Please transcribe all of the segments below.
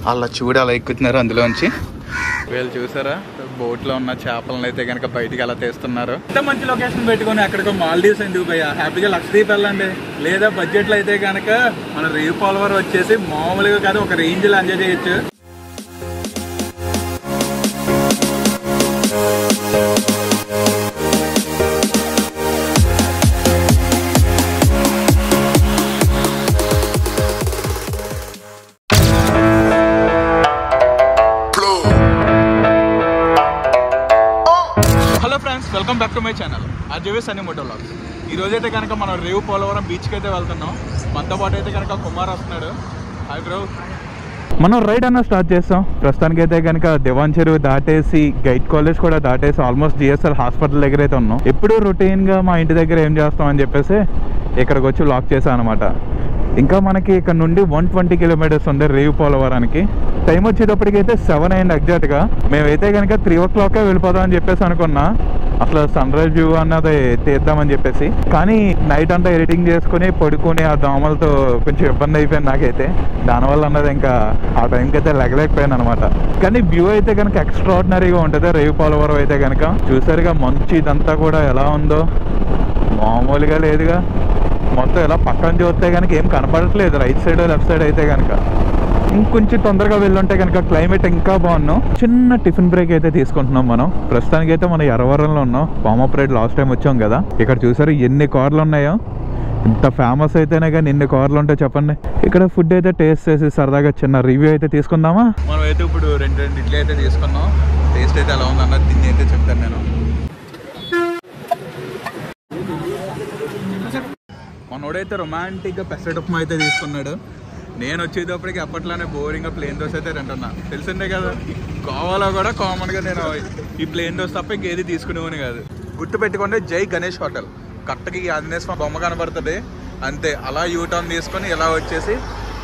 అలా చూడు అలా ఎక్కుతున్నారు అందులోంచి. వీళ్ళు చూసారా బోట్లో ఉన్న చేపలను అయితే కనుక బయటికి అలా తీస్తున్నారు. ఇంత మంచి లొకేషన్ పెట్టుకొని అక్కడికి మాల్దీవ్స్ ఎందుకు భయ్యా, హ్యాపీగా లక్షద్వీప్ వెళ్ళండి. లేదా బడ్జెట్లో అయితే కనుక మన రేవ్ పోలవరం వచ్చేసి మామూలుగా కాదు ఒక రేంజ్లో ఎంజాయ్ చేయొచ్చు. Welcome back to my channel Ajay Sunny moto vlogs. ఈరోజైతే కనుక మనం రేవ్ పోలవరం బీచ్కి అయితే వెళ్తున్నాం. మనతో పాటు అయితే కనుక కుమార్ వస్తున్నాడు. Hi bro. మనం రైడ్ అన్న స్టార్ట్ చేస్తాం. ప్రస్తుతానికి అయితే కనుక దివాన్ చెరువు దాటేసి గైడ్ కాలేజ్ కూడా దాటేసి ఆల్మోస్ట్ జిఎస్ఎల్ హాస్పిటల్ దగ్గర అయితే ఉన్నాం. ఎప్పుడు రొటీన్గా మా ఇంటి దగ్గర ఏం చేస్తాం అని చెప్పేసి ఇక్కడికి వచ్చి లాక్ చేసాం అనమాట. ఇంకా మనకి ఇక్కడ నుండి 120 కిలోమీటర్స్ ఉంది రేవ్ పోలవరానికి. టైం వచ్చేటప్పటికైతే 7 అయింది ఎగ్జాక్ట్గా. మేమైతే కనుక 3 o'clock వెళ్ళిపోదాం అని చెప్పేసి అనుకున్నా, అసలు సన్ రైజ్ వ్యూ అన్నది తీద్దామని చెప్పేసి. కానీ నైట్ అంతా ఎడిటింగ్ చేసుకుని పడుకుని ఆ దోమలతో కొంచెం ఇబ్బంది అయిపోయింది నాకైతే. దానివల్ల అన్నది ఇంకా ఆ టైంకి అయితే లెగలేకపోయాను అనమాట. కానీ వ్యూ అయితే కనుక ఎక్స్ట్రాడినరీగా ఉంటుంది రేవ్ పోలవరం అయితే కనుక. చూసారుగా మంచు ఇదంతా కూడా ఎలా ఉందో, మామూలుగా లేదుగా. మొత్తం ఇలా పక్కన చూస్తే కనుక ఏం కనపడట్లేదు రైట్ సైడ్ లెఫ్ట్ సైడ్ అయితే కనుక. ఇంకొంచెం తొందరగా వెళ్ళుంటే కనుక క్లైమేట్ ఇంకా బాగున్నాం. చిన్న టిఫిన్ బ్రేక్ అయితే తీసుకుంటున్నాం మనం. ప్రస్తుతానికి అయితే మనం ఎర్రవరంలో ఉన్నాం. పామప్రేడ్ లాస్ట్ టైం వచ్చాం కదా. ఇక్కడ చూసారు ఎన్ని కార్లు ఉన్నాయో. ఇంత ఫేమస్ అయితేనే కానీ ఎన్ని కార్లు ఉంటాయి చెప్పండి. ఇక్కడ ఫుడ్ అయితే టేస్ట్ చేసి సరదాగా చిన్న రివ్యూ అయితే తీసుకుందామా. మనం అయితే ఇప్పుడు రెండు ఇడ్లీ అయితే తీసుకున్నాం. టేస్ట్ అయితే ఎలా ఉంది అన్నది తిని అయితే చెప్తాను నేను. మనోడైతే రొమాంటిక్గా పెసరట్ ఉప్మా అయితే తీసుకున్నాడు. నేను వచ్చేటప్పటికి అప్పట్లోనే బోరింగ్గా ప్లేన్ దోశ అయితే తింటున్నా. తెలిసిందే కదా, గోవాలో కూడా కామన్గా నేను ఈ ప్లేన్ దోశ తప్ప ఇంకేది తీసుకునేవాని కాదు. గుర్తుపెట్టుకోండి, జై గణేష్ హోటల్. కరెక్ట్గా ఈ ఆంజనేయ స్వామి బొమ్మ కనబడుతుంది అంతే. అలా యూటర్న్ తీసుకొని ఇలా వచ్చేసి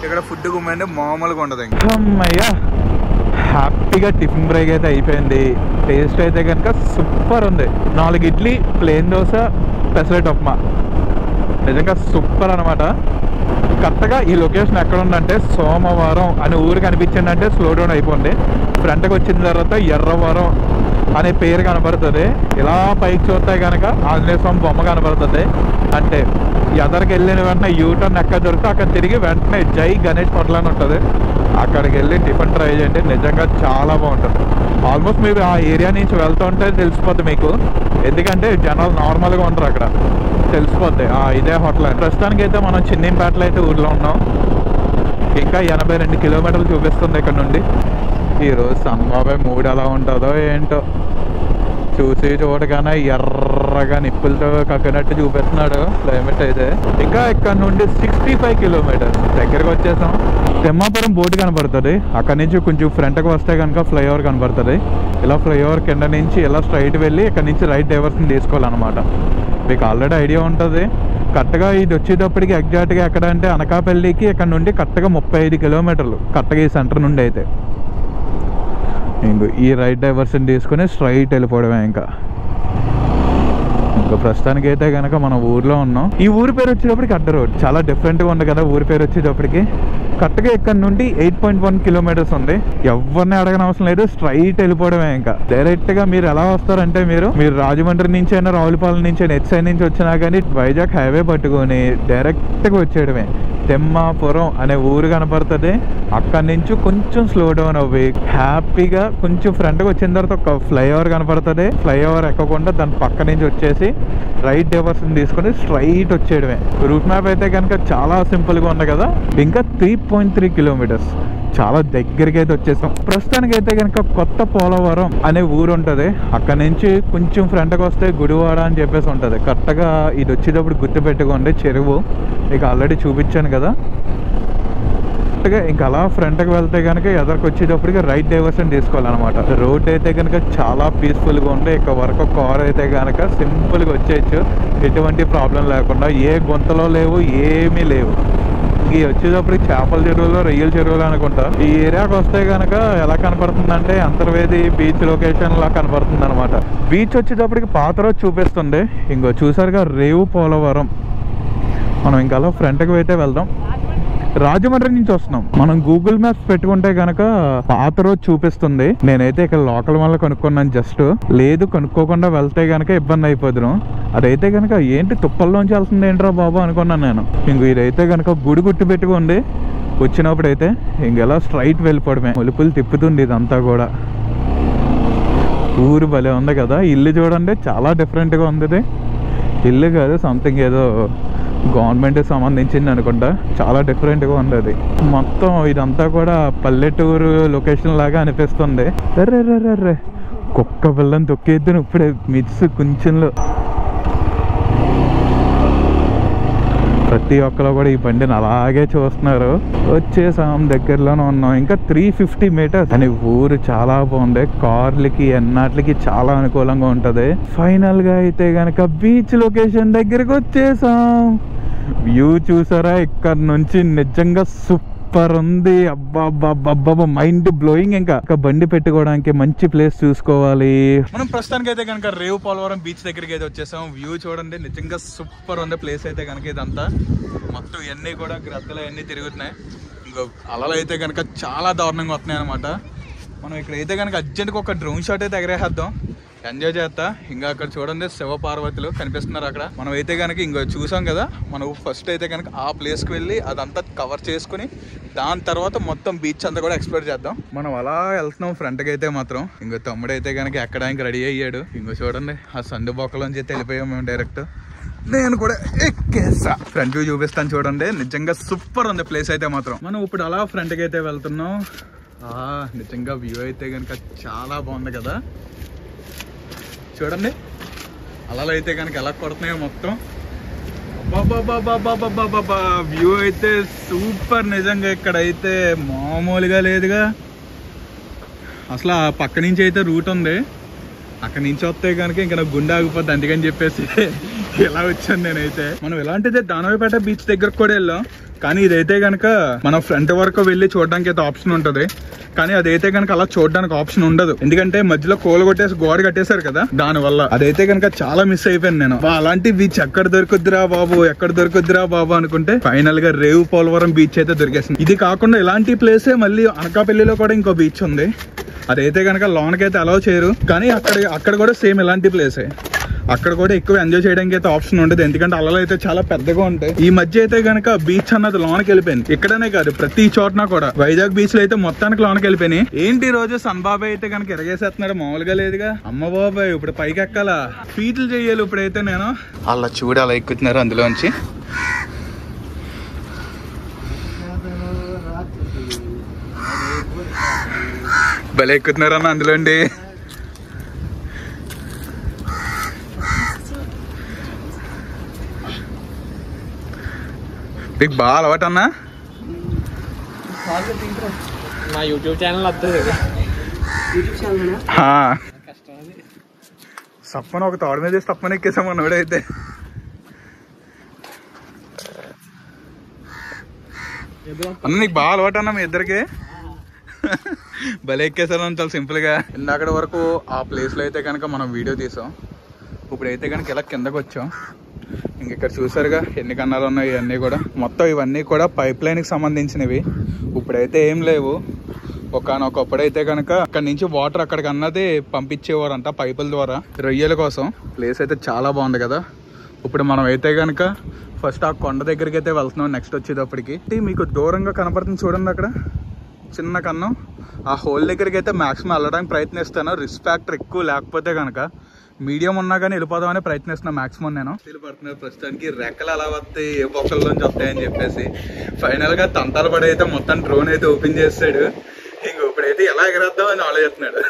ఇక్కడ ఫుడ్ గుమ్మండి మామూలుగా ఉండదు. ఇంకా అమ్మయ్యా హ్యాపీగా టిఫిన్ బ్రేక్ అయితే అయిపోయింది. టేస్ట్ అయితే కనుక సూపర్ ఉంది. 4 ఇడ్లీ, ప్లేన్ దోశ, పెసరట్ ఉప్మా, నిజంగా సూపర్ అనమాట. కరెక్ట్గా ఈ లొకేషన్ ఎక్కడ ఉందంటే సోమవారం అని ఊరు కనిపించిందంటే స్లో డౌన్ అయిపోండి. ఫ్రంట్కి వచ్చిన తర్వాత ఎర్రవరం అనే పేరు కనబడుతుంది. ఇలా పైకి చూస్తే కనుక ఆంజనేయ స్వామి బొమ్మ కనబడుతుంది. అంటే ఎదరికి వెళ్ళిన వెంటనే యూటర్న్ ఎక్కడ దొరికితే అక్కడ తిరిగి వెంటనే జై గణేష్ హోటల్ అని ఉంటుంది. అక్కడికి వెళ్ళి టిఫిన్ ట్రై చేయండి, నిజంగా చాలా బాగుంటుంది. ఆల్మోస్ట్ మీరు ఆ ఏరియా నుంచి వెళ్తుంటే తెలిసిపోద్ది మీకు. ఎందుకంటే జనాలు నార్మల్గా ఉంటారు అక్కడ, తెలిసిపోద్ది ఇదే హోటల్. ప్రస్తుతానికి అయితే మనం చిన్నింపేటలో అయితే ఊర్లో ఉన్నాం. ఇంకా 82 కిలోమీటర్లు చూపిస్తుంది ఇక్కడ నుండి. ఈరోజు సన్బాబాయ్ మూడు ఎలా ఉంటుందో ఏంటో, చూసి చూడగానే ఎర్రగా నిప్పులతో కక్కినట్టు చూపిస్తున్నాడు క్లైమేట్ అయితే. ఇంకా ఇక్కడ నుండి 65 కిలోమీటర్స్ దగ్గరకు వచ్చేసాం. తిమ్మాపురం బోర్డు కనబడుతుంది. అక్కడ నుంచి కొంచెం ఫ్రంట్కి వస్తే కనుక ఫ్లైఓవర్ కనబడుతుంది. ఇలా ఫ్లైఓవర్ కింద నుంచి ఇలా స్ట్రైట్ వెళ్ళి ఇక్కడ నుంచి రైట్ డైవర్షన్ తీసుకోవాలన్నమాట. మీకు ఆల్రెడీ ఐడియా ఉంటుంది. కరెక్ట్గా ఇది వచ్చేటప్పటికి ఎగ్జాక్ట్గా ఎక్కడ అంటే అనకాపల్లికి ఇక్కడ నుండి కరెక్ట్గా 35 కిలోమీటర్లు కరెక్ట్గా ఈ సెంటర్ నుండి అయితే. ఈ రైట్ డైవర్షన్ తీసుకుని స్ట్రైట్ వెళ్ళిపోవడమే. ఇంకా ప్రస్తుతానికి అయితే కనుక మన ఊర్లో ఉన్నాం. ఈ ఊరి పేరు వచ్చేటప్పటికి అడ్డ రోడ్. చాలా డిఫరెంట్గా ఉంది కదా ఊరి పేరు వచ్చేటప్పటికి. కరెక్ట్గా ఇక్కడ నుండి 8.1 కిలోమీటర్స్ ఉంది. ఎవరిని అడగని అవసరం లేదు, స్ట్రైట్ వెళ్ళిపోవడమే. ఇంకా డైరెక్ట్గా మీరు ఎలా వస్తారంటే మీరు రాజమండ్రి నుంచి అయినా రావులపాలెం నుంచి అయినా ఎట్ సైడ్ నుంచి వచ్చినా కానీ వైజాగ్ హైవే పట్టుకొని డైరెక్ట్గా వచ్చేయడమే. తిమ్మాపురం అనే ఊరు కనపడుతుంది. అక్కడి నుంచి కొంచెం స్లో డౌన్ అవ్వి హ్యాపీగా కొంచెం ఫ్రంట్కి వచ్చిన తర్వాత ఒక ఫ్లైఓవర్ కనపడుతుంది. ఫ్లైఓవర్ ఎక్కకుండా దాని పక్క నుంచి వచ్చేసి రైట్ డైవర్షన్ తీసుకొని స్ట్రైట్ వచ్చేయడమే. రూట్ మ్యాప్ అయితే కనుక చాలా సింపుల్గా ఉంది కదా. ఇంకా 3.3 కిలోమీటర్స్ చాలా దగ్గరికి అయితే వచ్చేసాం. ప్రస్తుతానికి అయితే కనుక కొత్త పోలవరం అనే ఊరు ఉంటుంది. అక్కడ నుంచి కొంచెం ఫ్రంట్కి వస్తే గుడివాడ అని చెప్పేసి ఉంటుంది. కరెక్ట్గా ఇది వచ్చేటప్పుడు గుర్తుపెట్టుకోండి, చెరువు మీకు ఆల్రెడీ చూపించాను కదా. ఇంకా అలా ఫ్రంట్కి వెళ్తే కనుక ఎదరికి వచ్చేటప్పటికి రైట్ డైవర్షన్ తీసుకోవాలన్నమాట. రోడ్ అయితే కనుక చాలా పీస్ఫుల్గా ఉంది. ఇక్కడ వరకు కార్ అయితే కనుక సింపుల్గా వచ్చేయచ్చు, ఎటువంటి ప్రాబ్లం లేకుండా. ఏ గుంతలో లేవు, ఏమీ లేవు. ఈ వచ్చేటప్పటికి చేపల చెరువులో, రొయ్యల చెరువులు అనుకుంటా. ఈ ఏరియాకి వస్తే కనుక ఎలా కనపడుతుందంటే అంతర్వేది బీచ్ లొకేషన్ లా కనపడుతుంది అనమాట. బీచ్ వచ్చేటప్పటికి పాత రోజు చూపిస్తుంది. ఇంకో చూసారుగా రేవు పోలవరం. మనం ఇంకా అలా ఫ్రంట్కి అయితే వెళ్దాం. రాజమండ్రి నుంచి వస్తున్నాం. మనం గూగుల్ మ్యాప్స్ పెట్టుకుంటే కనుక పాత రోజు చూపిస్తుంది. నేనైతే ఇక్కడ లోకల్ వల్ల కనుక్కున్నాను జస్ట్. లేదు కనుక్కోకుండా వెళ్తే కనుక ఇబ్బంది అయిపోదును. అదైతే కనుక ఏంటి తుప్పల్లోంచి వెళ్తుంది ఏంట్రా బాబు అనుకున్నాను నేను. ఇంక ఇదైతే కనుక గుడి గుర్తు పెట్టుకోండి. వచ్చినప్పుడు అయితే ఇంకెలా స్ట్రైట్ వెళ్ళిపోవడమే. మలుపులు తిప్పుతుంది ఇదంతా కూడా. ఊరు భలే ఉంది కదా. ఇల్లు చూడండి చాలా డిఫరెంట్గా ఉంది. ఇల్లు కాదు సంథింగ్ ఏదో గవర్నమెంట్కి సంబంధించింది అనుకుంటా. చాలా డిఫరెంట్గా ఉంది అది. మొత్తం ఇదంతా కూడా పల్లెటూరు లొకేషన్ లాగా అనిపిస్తుంది. అర్రే కుక్క పిల్లని తొక్కేద్దాను ఇప్పుడే మిస్ కొంచెంలో. ప్రతి ఒక్కరు కూడా ఈ బండిని అలాగే చూస్తున్నారు. వచ్చేసాం, దగ్గరలోనే ఉన్నాం. ఇంకా 350 మీటర్స్ అని. ఊరు చాలా బాగుంది. కార్లకి ఎన్నాట్లకి చాలా అనుకూలంగా ఉంటది. ఫైనల్ గా అయితే గనక బీచ్ లొకేషన్ దగ్గరకు వచ్చేసాం. వ్యూ చూసారా ఇక్కడ నుంచి? నిజంగా సూపర్ ఉంది. అబ్బా మైండ్ బ్లోయింగ్. ఇంకా బండి పెట్టుకోవడానికి మంచి ప్లేస్ చూసుకోవాలి. మనం ప్రస్తుతానికి అయితే కనుక రేవు పోలవరం బీచ్ దగ్గరికి అయితే వచ్చేసాం. వ్యూ చూడండి నిజంగా సూపర్ ఉంది ప్లేస్ అయితే కనుక. ఇదంతా మొత్తం ఇవన్నీ కూడా గ్రద్దలు అన్నీ తిరుగుతున్నాయి. ఇంకో అలలు అయితే కనుక చాలా దారుణంగా వస్తున్నాయి అనమాట. మనం ఇక్కడ అయితే కనుక అర్జెంట్గా ఒక డ్రోన్ షాట్ అయితే ఎగరేద్దాం, ఎంజాయ్ చేస్తా. ఇంకా అక్కడ చూడండి శివ పార్వతులు కనిపిస్తున్నారు అక్కడ. మనం అయితే కనుక ఇంకో చూసాం కదా, మనం ఫస్ట్ అయితే కనుక ఆ ప్లేస్కి వెళ్ళి అదంతా కవర్ చేసుకుని దాని తర్వాత మొత్తం బీచ్ అంతా కూడా ఎక్స్ప్లోర్ చేద్దాం. మనం అలా వెళ్తున్నాం ఫ్రంట్కి అయితే మాత్రం. ఇంకో తమ్ముడు అయితే కనుక ఎక్కడానికి రెడీ అయ్యాడు. ఇంకో చూడండి ఆ సందు బొక్కలోంచి అయితే వెళ్ళిపోయాం మేము డైరెక్ట్. నేను కూడా ఎక్కేసా. ఫ్రంట్ వ్యూ చూపిస్తాను చూడండి. నిజంగా సూపర్ ఉంది ప్లేస్ అయితే మాత్రం. మనం ఇప్పుడు అలా ఫ్రంట్కి అయితే వెళ్తున్నాం. నిజంగా వ్యూ అయితే కనుక చాలా బాగుంది కదా. చూడండి అలలు అయితే కనుక ఎలా కొడుతున్నాయో మొత్తం. బాబా వ్యూ అయితే సూపర్. నిజంగా ఇక్కడైతే మామూలుగా లేదుగా అసలు. ఆ పక్క నుంచి అయితే రూట్ ఉంది, అక్కడ నుంచి వస్తే కనుక ఇంకా నాకు గుండె ఆగిపోద్ది. అందుకని చెప్పేసి ఎలా వచ్చాను నేనైతే. మనం ఎలాంటిదే దానవపేట బీచ్ దగ్గరకు కూడా వెళ్ళాం, కానీ ఇదైతే కనుక మనం ఫ్రంట్ వరకు వెళ్ళి చూడడానికి అయితే ఆప్షన్ ఉంటుంది. కానీ అదైతే కనుక అలా చూడడానికి ఆప్షన్ ఉండదు, ఎందుకంటే మధ్యలో కోలు కొట్టేసి గోడ కట్టేశారు కదా. దాని వల్ల అదైతే కనుక చాలా మిస్ అయిపోయాను నేను. అలాంటి బీచ్ ఎక్కడ దొరుకుద్దిరా బాబు, ఎక్కడ దొరుకుద్దిరా బాబు అనుకుంటే ఫైనల్ గా రేవు పోలవరం బీచ్ అయితే దొరికేసింది. ఇది కాకుండా ఇలాంటి ప్లేసే మళ్ళీ అనకాపల్లిలో కూడా ఇంకో బీచ్ ఉంది. అదైతే కనుక లోనకైతే అలౌ చేయరు, కానీ అక్కడ కూడా సేమ్ ఇలాంటి ప్లేసే. అక్కడ కూడా ఎక్కువ ఎంజాయ్ చేయడానికి అయితే ఆప్షన్ ఉండదు, ఎందుకంటే అలలు అయితే చాలా పెద్దగా ఉంటాయి. ఈ మధ్య అయితే కనుక బీచ్ అన్నది లోనకి వెళ్ళిపోయింది. ఇక్కడనే కాదు ప్రతి చోటన కూడా. వైజాగ్ బీచ్ లో అయితే మొత్తానికి లోనకి వెళ్ళిపోయినాయి. ఏంటి రోజు సన్ బాబాయ్ అయితే కనుక ఎరగేసేస్తున్నాడు, మామూలుగా లేదుగా. అమ్మ బాబాయ్ ఇప్పుడు పైకి ఎక్కాలా, ఫీట్లు చెయ్యాలి. ఇప్పుడైతే నేను అలా చూడ అలా ఎక్కుతున్నారు అందులోంచి. భలే ఎక్కుతున్నారు అన్న అందులోండి. మీకు బాగా అలవాటు అన్నా. మా యూట్యూబ్ ఛానల్ వస్తుంది. సప్పన ఒక తాడు మీద సప్పన ఎక్కేసాం అన్నవాడైతే. అన్న నీకు బాగా అలవాటు అన్నా మీ ఇద్దరికి. భలే ఎక్కేసాను చాలా సింపుల్ గా. ఇందాక వరకు ఆ ప్లేస్ లో అయితే కనుక మనం వీడియో తీసాం. ఇప్పుడైతే కనుక ఇలా కిందకు వచ్చాం. ఇంకెక్కడ చూసారుగా ఎన్ని కన్నాలు ఉన్నాయి. ఇవన్నీ కూడా మొత్తం ఇవన్నీ కూడా పైప్ లైన్ కి సంబంధించినవి. ఇప్పుడైతే ఏం లేవు. ఒకప్పుడైతే కనుక అక్కడ నుంచి వాటర్ అక్కడికి అన్నది పంపించేవారంట పైపుల ద్వారా రొయ్యల కోసం. ప్లేస్ అయితే చాలా బాగుంది కదా. ఇప్పుడు మనం అయితే కనుక ఫస్ట్ ఆ కొండ దగ్గరికి అయితే వెళ్తున్నాం. నెక్స్ట్ వచ్చేటప్పటికి మీకు దూరంగా కనపడుతుంది చూడండి అక్కడ చిన్న కన్నం. ఆ హోల్ దగ్గరికి అయితే మాక్సిమం వెళ్ళడానికి ప్రయత్నిస్తాను. రిస్క్ ఫ్యాక్టర్ ఎక్కువ లేకపోతే కనుక మీడియం ఉన్నా కానీ వెళ్ళిపోదామని ప్రయత్నిస్తున్నాను మాక్సిమం. నేను పడుతున్నారు ప్రస్తుతానికి. రెక్కలు అలా వస్తాయి ఏ బొక్కల్లోంచి వస్తాయని చెప్పేసి ఫైనల్ గా తంతాలు పడి అయితే మొత్తం డ్రోన్ అయితే ఓపెన్ చేస్తాడు. ఇంక ఇప్పుడైతే ఎలా ఎగరేద్దాం అని ఆలోచిస్తున్నాడు.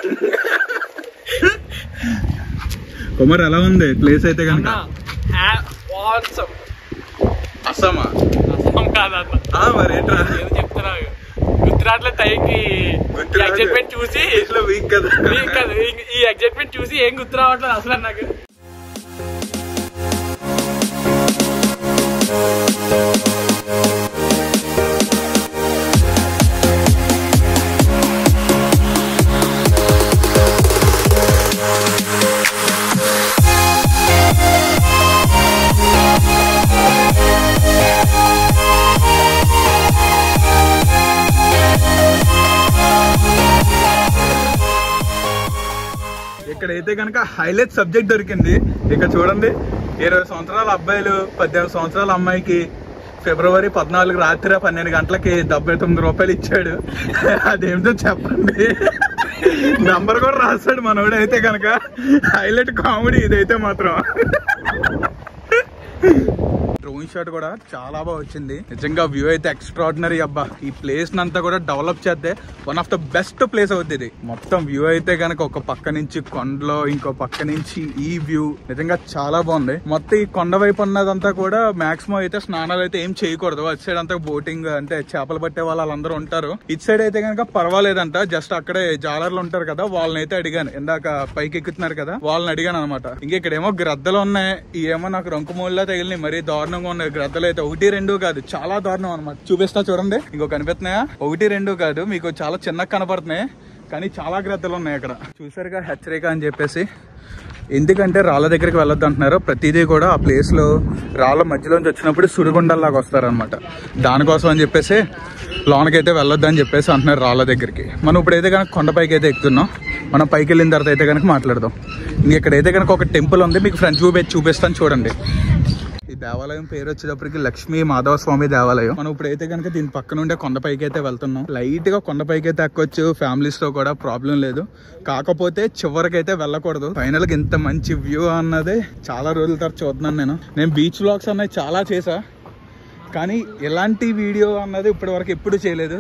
కుమార్ ఎలా ఉంది ప్లేస్ అయితే కనుక? అస్సామా మరి ఏంట్రా చెప్తున్నా గుర్తురాట్లే టైంకి ఎగ్జైట్మెంట్ చూసి వీక్ కదా. ఈ ఎగ్జైట్మెంట్ చూసి ఏం గుర్తు రావట్లేదు అసలు నాకు. ఇక్కడైతే కనుక హైలైట్ సబ్జెక్ట్ దొరికింది. ఇక్కడ చూడండి, 20 సంవత్సరాల అబ్బాయిలు 18 సంవత్సరాల అమ్మాయికి ఫిబ్రవరి 14 రాత్రి 12 గంటలకి 79 రూపాయలు ఇచ్చాడు. అదేమిటో చెప్పండి. నంబర్ కూడా రాస్తాడు మనోడు. అయితే కనుక హైలైట్ కామెడీ ఇదైతే మాత్రం. డ్రోన్ షాట్ కూడా చాలా బాగా వచ్చింది నిజంగా. వ్యూ అయితే ఎక్స్ట్రాడినరీ అబ్బా. ఈ ప్లేస్ నంతా కూడా డెవలప్ చేస్తే one of the best place అవుతుంది ఇది. మొత్తం వ్యూ అయితే కనుక ఒక పక్క నుంచి కొండలో, ఇంకో పక్క నుంచి ఈ వ్యూ నిజంగా చాలా బాగుంది. మొత్తం ఈ కొండ వైపు ఉన్నదంతా కూడా మాక్సిమం అయితే స్నానాలు అయితే ఏం చేయకూడదు. అటు సైడ్ అంతా బోటింగ్ అంటే చేపలు పట్టే వాళ్ళందరూ ఉంటారు. ఇటు సైడ్ అయితే కనుక పర్వాలేదంట. జస్ట్ అక్కడే జాలర్లు ఉంటారు కదా, వాళ్ళని అయితే అడిగాను. ఇందాక పైకి ఎక్కుతున్నారు కదా, వాళ్ళని అడిగాను అనమాట. ఇంకెక్కడేమో గ్రద్దలు ఉన్నాయి. ఏమో నాకు రంకుమూలిలా తగిలినాయి. మరీ దారుణంగా ఉన్నాయి గ్రద్దలు అయితే. 1, 2 కాదు, చాలా దారుణం అనమాట. చూపిస్తా చూడండి. ఇంకో కనిపిస్తున్నాయా? 1, 2 కాదు, మీకు చాలా చిన్నగా కనపడుతున్నాయి, కానీ చాలా గ్రద్దలు ఉన్నాయి అక్కడ. చూసారుగా, హెచ్చరిక అని చెప్పేసి. ఎందుకంటే రాళ్ళ దగ్గరికి వెళ్ళొద్దు అంటున్నారు. ప్రతిదీ కూడా ఆ ప్లేస్ లో రాళ్ళ మధ్యలోంచి వచ్చినప్పుడు సుడిగుండల్లాగా వస్తారనమాట. దానికోసం అని చెప్పేసి లోనకైతే వెళ్ళొద్దు అని చెప్పేసి అంటున్నారు రాళ్ళ దగ్గరికి. మనం ఇప్పుడైతే కనుక కొండపైకి అయితే ఎక్కుతున్నాం. మనం పైకి వెళ్ళిన తర్వాత అయితే కనుక మాట్లాడదాం. ఇక్కడైతే కనుక ఒక టెంపుల్ ఉంది, మీకు ఫ్రంట్ వ్యూ పెట్టి చూపిస్తాను చూడండి. ఈ దేవాలయం పేరు వచ్చేటప్పటికి లక్ష్మీ మాధవ స్వామి దేవాలయం. మనం ఇప్పుడైతే కనుక దీని పక్క నుండే కొండపైకి అయితే వెళ్తున్నాం. లైట్ గా కొండపైకి అయితే ఎక్కొచ్చు, ఫ్యామిలీస్ తో కూడా ప్రాబ్లం లేదు. కాకపోతే చివరికైతే వెళ్ళకూడదు. ఫైనల్ గా ఇంత మంచి వ్యూ అన్నది చాలా రోజుల తర్వాత చూస్తున్నాను. నేను బీచ్ వ్లాగ్స్ అన్నది చాలా చేసా, కానీ ఇలాంటి వీడియో అన్నది ఇప్పటి వరకు ఎప్పుడు చేయలేదు.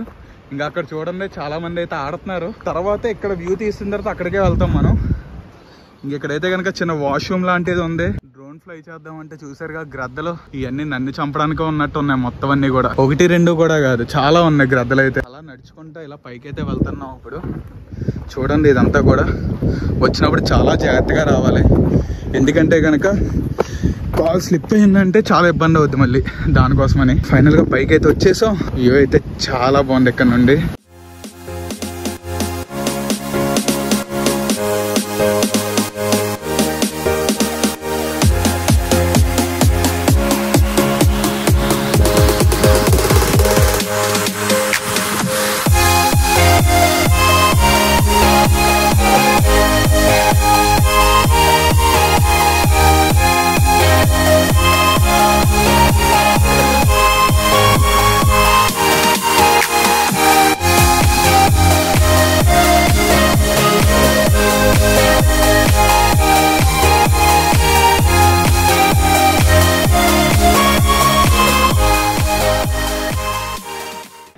ఇంకా అక్కడ చూడండి, చాలా మంది అయితే ఆడుతున్నారు. తర్వాత ఇక్కడ వ్యూ తీసిన తర్వాత అక్కడికే వెళ్తాం మనం. ఇంకెక్కడైతే కనుక చిన్న వాష్రూమ్ లాంటిది ఉంది. డ్రోన్ ఫ్లై చేద్దాం అంటే చూసారుగా, గ్రద్దలు ఇవన్నీ నన్ను చంపడానికి ఉన్నట్టు ఉన్నాయి. మొత్తం అన్ని కూడా 1, 2 కూడా కాదు, చాలా ఉన్నాయి గ్రద్దలు అయితే. అలా నడుచుకుంటా ఇలా పైకి అయితే వెళ్తున్నాం. ఇప్పుడు చూడండి, ఇదంతా కూడా వచ్చినప్పుడు చాలా జాగ్రత్తగా రావాలి. ఎందుకంటే కనుక కాల్ స్లిప్ అయిందంటే చాలా ఇబ్బంది అవుద్ది మళ్ళీ. దానికోసమని ఫైనల్ గా పైకి అయితే వచ్చేసాం. వ్యూ అయితే చాలా బాగుంది ఇక్కడ నుండి.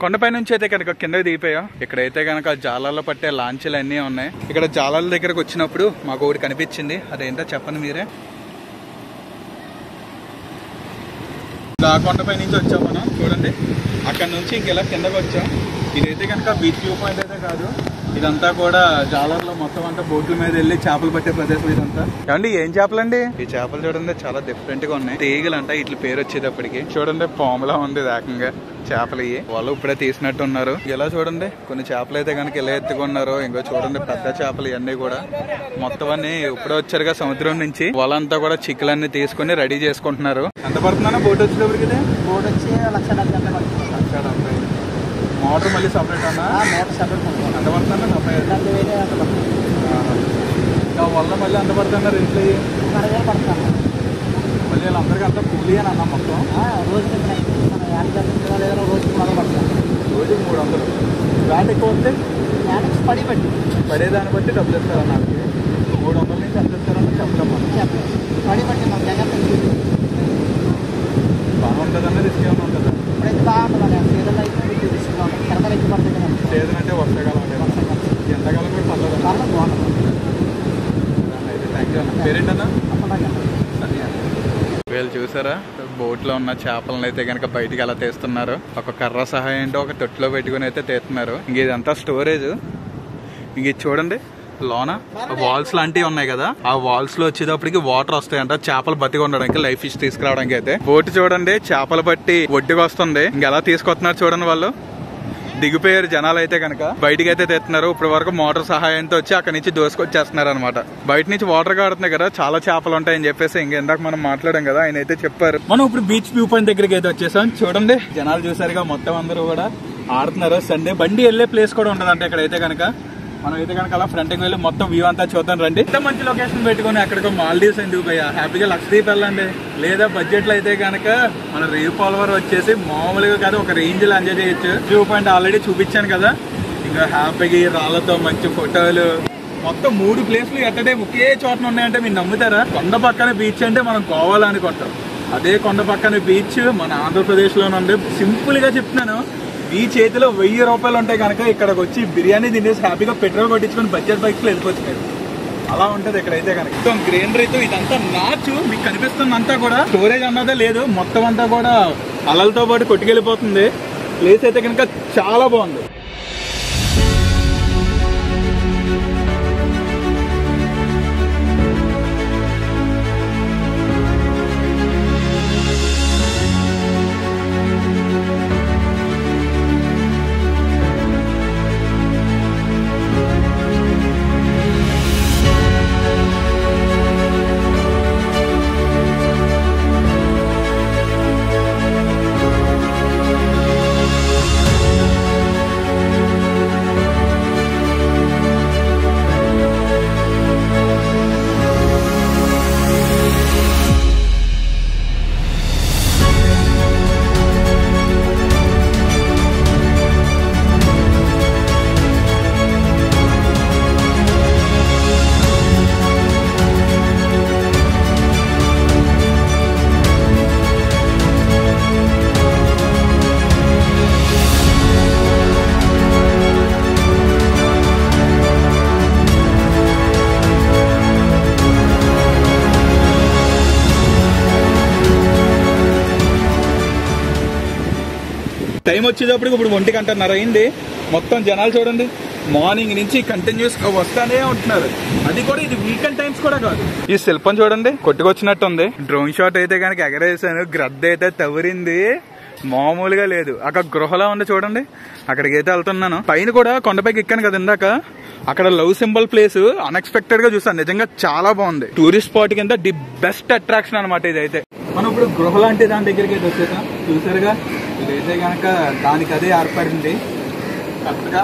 కొండపై నుంచి అయితే కనుక కిందకి దిగిపోయాం. ఇక్కడైతే కనుక జాలాల్లో పట్టే లాంచీలు అన్నీ ఉన్నాయి. ఇక్కడ జాలాల దగ్గరకు వచ్చినప్పుడు మాకు ఒకటి కనిపించింది. అదేంటో చెప్పండి మీరే. ఆ కొండపై నుంచి వచ్చాం మనం. చూడండి, అక్కడ నుంచి ఇంకెలా కిందకి వచ్చాం. ఇదైతే కనుక బీచ్ వ్యూ పాయింట్ అయితే కాదు, ఇదంతా కూడా జాలర్లో మొత్తం అంతా బోట్ల మీద వెళ్ళి చేపలు పట్టే ప్రదేశం ఇదంతా. ఏమండి, ఏం చేపలండి? ఈ చేపలు చూడండి చాలా డిఫరెంట్ గా ఉన్నాయి. తీగలు అంట ఇట్లా పేరు వచ్చేటప్పటికి. చూడండి, పాములా ఉంది ఏకంగా చేపలు. ఇవి వాళ్ళు ఇప్పుడే తీసినట్టు ఉన్నారు. ఇలా చూడండి, కొన్ని చేపలు అయితే కనుక ఇలా ఎత్తుకున్నారు. ఇంకో చూడండి, పెద్ద చేపలు ఇవన్నీ కూడా మొత్తం అన్ని ఇప్పుడే వచ్చారుగా సముద్రం నుంచి. వాళ్ళంతా కూడా చిక్కులన్నీ తీసుకుని రెడీ చేసుకుంటున్నారు. ఎంత పడుతుందన్నా బోట్ వచ్చేటప్పటికి? బోట్ వచ్చి 1,70,000. మోటార్ మళ్ళీ సపరేట్ అన్నా? Motor separate. ఎంత పడుతుందన్నా? 70,000. వల్ల మళ్ళీ ఎంత పడుతున్నా రేట్లు? 60,000 పడుతున్నాను. మళ్ళీ వీళ్ళందరికీ అంతా కూలీ అని అన్నా మొత్తం? రోజుకి రోజుకి మొదలు పడుతున్నాను. రోజుకి 300. వ్యాట్ ఎక్కువ వస్తే పడేదాన్ని బట్టి డబ్బులు ఇస్తారా? నాకు 300 నుంచి ఎంత ఇస్తారని చెప్పలేమ్మా. పడి బట్టి మాకు జాగ్రత్త బాగా ఉంటుందన్నా రిస్క్ ఏమైనా ఉంటుందా? ఇప్పుడైతే బాగుంటుంది. సీజన్ అయితే రిస్క్ ఉంటుంది. కరెక్ట్గా ఎక్కువ పడుతుంది కదా. సీజన్ అంటే వర్షాకాలం అంటే ఎండాకాలం కూడా పర్లేదు. బాగుంటుంది. అయితే థ్యాంక్ యూ అన్న. పేరేంటన్నా? వీళ్ళు చూసారా, బోట్ లో ఉన్న చేపలను అయితే కనుక బయటికి ఎలా తీస్తున్నారు. ఒక కర్ర సహాయంతో ఒక తొట్టులో పెట్టుకుని అయితే తీస్తున్నారు. ఇంక ఇదంతా స్టోరేజ్. ఇంక ఇది చూడండి, లోన వాల్స్ లాంటివి ఉన్నాయి కదా, ఆ వాల్స్ లో వచ్చేటప్పటికి వాటర్ వస్తాయంట చేపలు బతికి ఉండడానికి, లైఫ్ ఫిష్ తీసుకురావడానికి. అయితే బోట్ చూడండి చేపలు బట్టి ఒడ్డుకి వస్తుంది. ఇంకెలా తీసుకొస్తున్నారు చూడండి. వాళ్ళు దిగిపోయారు జనాలు అయితే కనుక. బయటికి అయితే తెస్తున్నారు. ఇప్పటి వరకు మోటార్ సహాయంతో వచ్చి అక్కడి నుంచి దోసుకొచ్చేస్తున్నారు అనమాట. బయట నుంచి వాటర్ కాడుతున్నాయి కదా, చాలా చేపలు ఉంటాయని చెప్పేసి ఇందాక మనం మాట్లాడాం కదా, ఆయన అయితే చెప్పారు. మనం ఇప్పుడు బీచ్ వ్యూ పాయింట్ దగ్గరికి అయితే వచ్చేసాం. చూడండి, జనాలు చూసారుగా మొత్తం అందరూ కూడా ఆడుతున్నారు. సండే బండి వెళ్లే ప్లేస్ కూడా ఉండదంటే ఇక్కడైతే కనుక. మనం అయితే కనుక అలా ఫ్రంట్కి వెళ్ళి మొత్తం వ్యూ అంతా చూద్దాం రండి. ఇంత మంచి లొకేషన్ పెట్టుకుని ఎక్కడికో మాల్దీవ్స్ ఎందుకు భయ్యా, హ్యాపీగా లక్షద్వీప్ వెళ్ళండి. లేదా బడ్జెట్లో అయితే కనుక మన రేవ్ పాల్వర్ వచ్చేసి మామూలుగా కాదు ఒక రేంజ్లో ఎంజాయ్ చేయొచ్చు. వ్యూ పాయింట్ ఆల్రెడీ చూపించాను కదా, ఇంకా హ్యాపీగా రాళ్ళతో మంచి ఫోటోలు, మొత్తం 3 ప్లేస్లు ఎట్టడే ఒకే చోటన ఉన్నాయంటే మీరు నమ్ముతారా? కొండ పక్కన బీచ్ అంటే మనం గోవాలో అనుకుంటాం, అదే కొండ పక్కన బీచ్ మన ఆంధ్రప్రదేశ్లోనే ఉంది. సింపుల్గా చెప్తున్నాను, ఈ చేతిలో 1000 రూపాయలు ఉంటాయి కనుక ఇక్కడికి వచ్చి బిర్యానీ తినేసి హ్యాపీగా పెట్రోల్ కొట్టించుకొని బడ్జెట్ బైక్స్లో వెళ్ళిపోవచ్చు. అలా ఉంటుంది ఇక్కడైతే కనుక. మొత్తం గ్రీనరీతో ఇదంతా నాచు మీకు కనిపిస్తుందంతా కూడా. స్టోరేజ్ అన్నదే లేదు, మొత్తం అంతా కూడా అలలతో పాటు కొట్టుకెళ్ళిపోతుంది. ప్లేస్ అయితే కనుక చాలా బాగుంది. టైం వచ్చేటప్పటికి ఇప్పుడు 1:30 అయింది. మొత్తం జనాలు చూడండి, మార్నింగ్ నుంచి కంటిన్యూస్ గా వస్తానే ఉంటున్నారు. అది కూడా ఇది వీకెండ్ టైమ్స్ కూడా కాదు. ఈ శిల్పం చూడండి కొట్టుకొచ్చినట్టు ఉంది. డ్రోన్ షాట్ అయితే కనుక ఎగరేసాను, గ్రద్ద అయితే తవరింది, మామూలుగా లేదు. అక్కడ గృహలా ఉంది చూడండి, అక్కడికి అయితే వెళ్తున్నాను. పైన కూడా కొండపైకి ఎక్కాను కదా ఇందాక, అక్కడ లవ్ సింబల్ ప్లేస్ అన్ఎక్స్పెక్టెడ్ గా చూసాను. నిజంగా చాలా బాగుంది. టూరిస్ట్ స్పాట్ కింద ది బెస్ట్ అట్రాక్షన్ అనమాట ఇదైతే. మనం ఇప్పుడు గృహ లాంటి దాని దగ్గరికి అయితే వచ్చేసాం. చూసారుగా, ఇదైతే కనుక దానికి అదే ఏర్పడింది. కరెక్ట్గా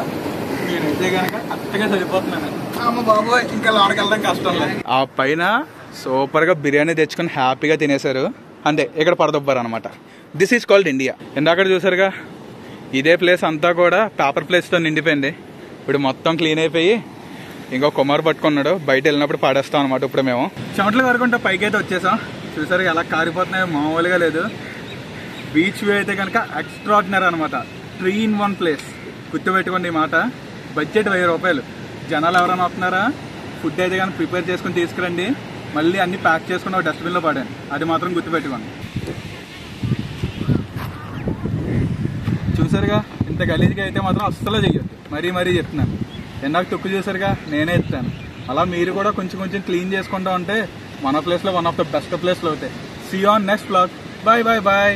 నేనైతే కనుక కరెక్ట్గా సరిపోతున్నాను. అమ్మ బాబోయ్, ఇంకా లోనకి వెళ్ళడం కష్టం లేదు. ఆ పైన సూపర్ గా బిర్యానీ తెచ్చుకొని హ్యాపీగా తినేశారు. అంతే, ఇక్కడ పడదొబ్బారు అనమాట. This is called India. ఇందాక చూసారుగా, ఇదే ప్లేస్ అంతా కూడా పేపర్ ప్లేస్తో నిండిపోయింది. ఇప్పుడు మొత్తం క్లీన్ అయిపోయి ఇంకో కుమార్ పట్టుకున్నాడు, బయట వెళ్ళినప్పుడు పాడేస్తాం అనమాట. ఇప్పుడు మేము చెమటలు కరుకుంటే పైకి అయితే వచ్చేసాం. చూసారు ఎలా కారిపోతున్నాయో, మామూలుగా లేదు. బీచ్ వ్యూ అయితే కనుక ఎక్స్ట్రాడినరీ అనమాట. 3 in 1 ప్లేస్. గుర్తుపెట్టుకోండి ఈ మాట. బడ్జెట్ 1000 రూపాయలు. జనాలు ఎవరైనా వస్తున్నారా, ఫుడ్ అయితే కనుక ప్రిపేర్ చేసుకుని తీసుకురండి. మళ్ళీ అన్ని ప్యాక్ చేసుకుని ఒక డస్ట్బిన్లో పడండి. అది మాత్రం గుర్తుపెట్టుకోండి. చూసారుగా, ఇంత గలీజ్గా అయితే మాత్రం అస్సలు చెయ్యొద్దు. మరీ చెప్తున్నాను. ఎందాక తొక్కు చూసారుగా, నేనే ఇస్తాను. అలా మీరు కూడా కొంచెం క్లీన్ చేసుకుంటా ఉంటే మన ప్లేస్లో వన్ ఆఫ్ ద బెస్ట్ ప్లేస్లో అవుతాయి. See on next vlog. Bye.